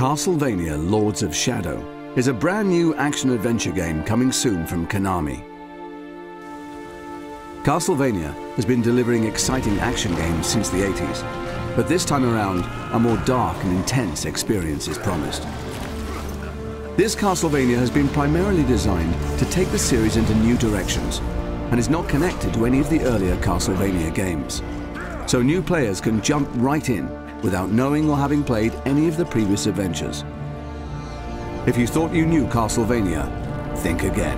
Castlevania Lords of Shadow is a brand new action-adventure game coming soon from Konami. Castlevania has been delivering exciting action games since the 80s, but this time around, a more dark and intense experience is promised. This Castlevania has been primarily designed to take the series into new directions and is not connected to any of the earlier Castlevania games. So new players can jump right in without knowing or having played any of the previous adventures. If you thought you knew Castlevania, think again.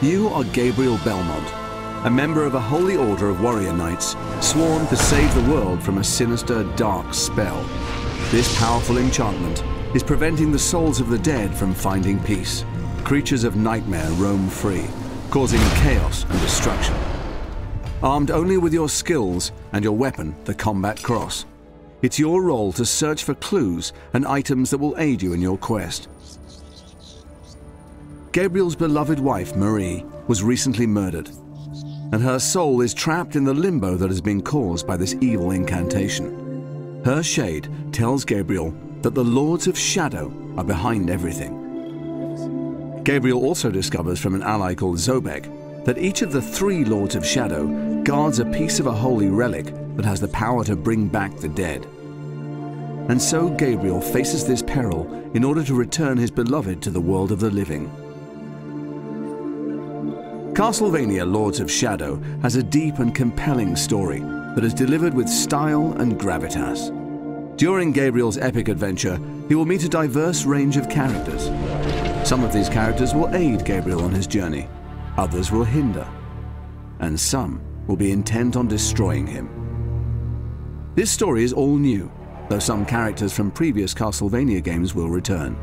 You are Gabriel Belmont, a member of a holy order of warrior knights sworn to save the world from a sinister, dark spell. This powerful enchantment is preventing the souls of the dead from finding peace. Creatures of nightmare roam free, causing chaos and destruction. Armed only with your skills and your weapon, the combat cross, it's your role to search for clues and items that will aid you in your quest. Gabriel's beloved wife, Marie, was recently murdered, and her soul is trapped in the limbo that has been caused by this evil incantation. Her shade tells Gabriel that the Lords of Shadow are behind everything. Gabriel also discovers from an ally called Zobek that each of the 3 Lords of Shadow guards a piece of a holy relic that has the power to bring back the dead. And so Gabriel faces this peril in order to return his beloved to the world of the living. Castlevania Lords of Shadow has a deep and compelling story that is delivered with style and gravitas. During Gabriel's epic adventure, he will meet a diverse range of characters. Some of these characters will aid Gabriel on his journey, others will hinder, and some will be intent on destroying him. This story is all new, though some characters from previous Castlevania games will return.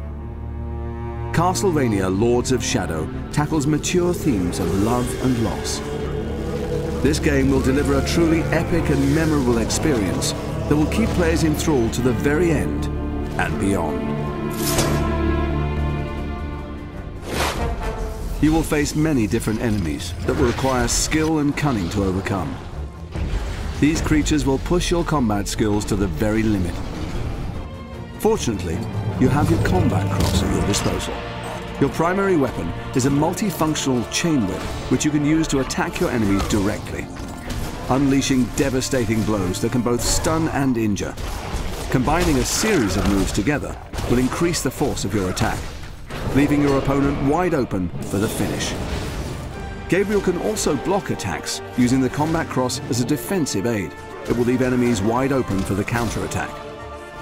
Castlevania Lords of Shadow tackles mature themes of love and loss. This game will deliver a truly epic and memorable experience that will keep players enthralled to the very end and beyond. You will face many different enemies that will require skill and cunning to overcome. These creatures will push your combat skills to the very limit. Fortunately, you have your combat cross at your disposal. Your primary weapon is a multifunctional chain whip, which you can use to attack your enemies directly, unleashing devastating blows that can both stun and injure. Combining a series of moves together will increase the force of your attack, leaving your opponent wide open for the finish. Gabriel can also block attacks using the combat cross as a defensive aid. It will leave enemies wide open for the counter-attack.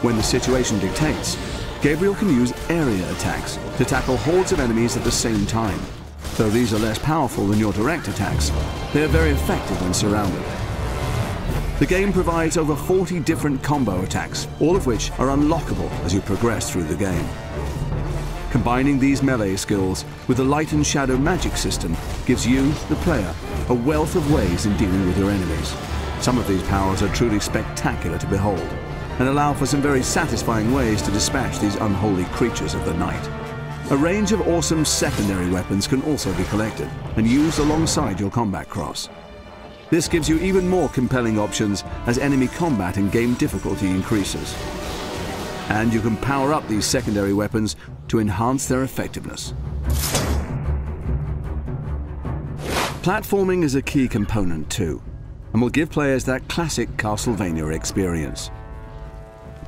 When the situation dictates, Gabriel can use area attacks to tackle hordes of enemies at the same time. Though these are less powerful than your direct attacks, they are very effective when surrounded. The game provides over 40 different combo attacks, all of which are unlockable as you progress through the game. Combining these melee skills with the light and shadow magic system gives you, the player, a wealth of ways in dealing with your enemies. Some of these powers are truly spectacular to behold, and allow for some very satisfying ways to dispatch these unholy creatures of the night. A range of awesome secondary weapons can also be collected and used alongside your combat cross. This gives you even more compelling options as enemy combat and game difficulty increases. And you can power up these secondary weapons to enhance their effectiveness. Platforming is a key component too, and will give players that classic Castlevania experience.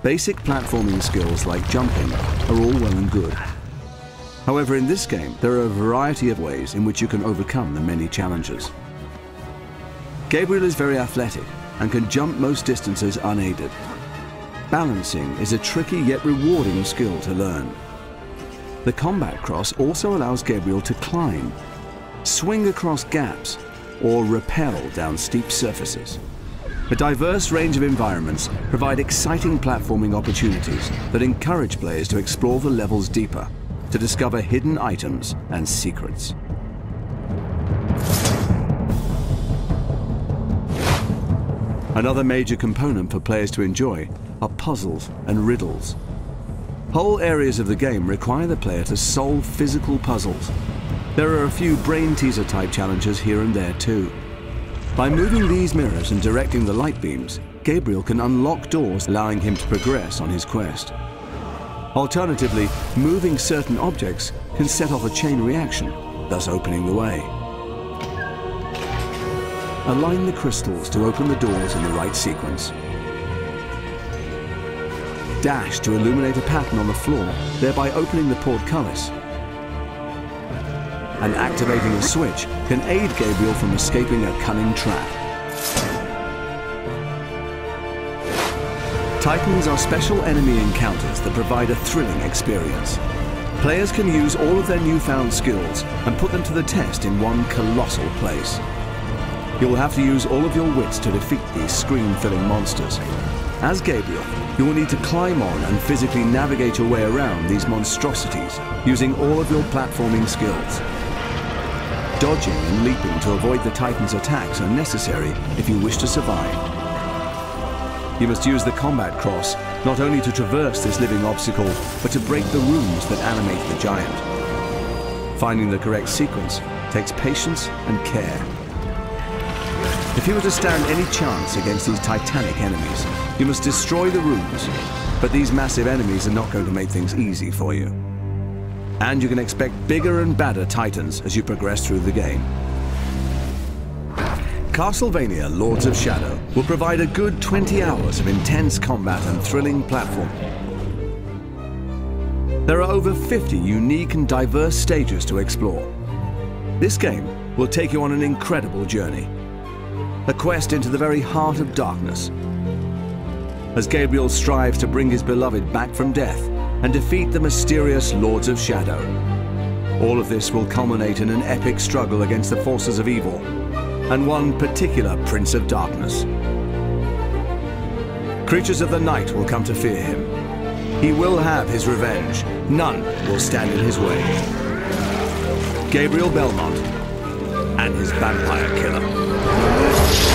Basic platforming skills like jumping are all well and good. However, in this game, there are a variety of ways in which you can overcome the many challenges. Gabriel is very athletic and can jump most distances unaided. Balancing is a tricky yet rewarding skill to learn. The combat cross also allows Gabriel to climb, swing across gaps, or rappel down steep surfaces. A diverse range of environments provide exciting platforming opportunities that encourage players to explore the levels deeper, to discover hidden items and secrets. Another major component for players to enjoy are puzzles and riddles. Whole areas of the game require the player to solve physical puzzles. There are a few brain teaser type challenges here and there too. By moving these mirrors and directing the light beams, Gabriel can unlock doors, allowing him to progress on his quest. Alternatively, moving certain objects can set off a chain reaction, thus opening the way. Align the crystals to open the doors in the right sequence. Dash to illuminate a pattern on the floor, thereby opening the portcullis. And activating a switch can aid Gabriel from escaping a cunning trap. Titans are special enemy encounters that provide a thrilling experience. Players can use all of their newfound skills and put them to the test in one colossal place. You will have to use all of your wits to defeat these screen-filling monsters. As Gabriel, you will need to climb on and physically navigate your way around these monstrosities using all of your platforming skills. Dodging and leaping to avoid the Titan's attacks are necessary if you wish to survive. You must use the combat cross not only to traverse this living obstacle, but to break the runes that animate the giant. Finding the correct sequence takes patience and care. If you were to stand any chance against these titanic enemies, you must destroy the runes, but these massive enemies are not going to make things easy for you. And you can expect bigger and badder Titans as you progress through the game. Castlevania Lords of Shadow will provide a good 20 hours of intense combat and thrilling platforming. There are over 50 unique and diverse stages to explore. This game will take you on an incredible journey, a quest into the very heart of darkness, as Gabriel strives to bring his beloved back from death and defeat the mysterious Lords of Shadow. All of this will culminate in an epic struggle against the forces of evil, and one particular Prince of Darkness. Creatures of the night will come to fear him. He will have his revenge. None will stand in his way. Gabriel Belmont and his vampire killer.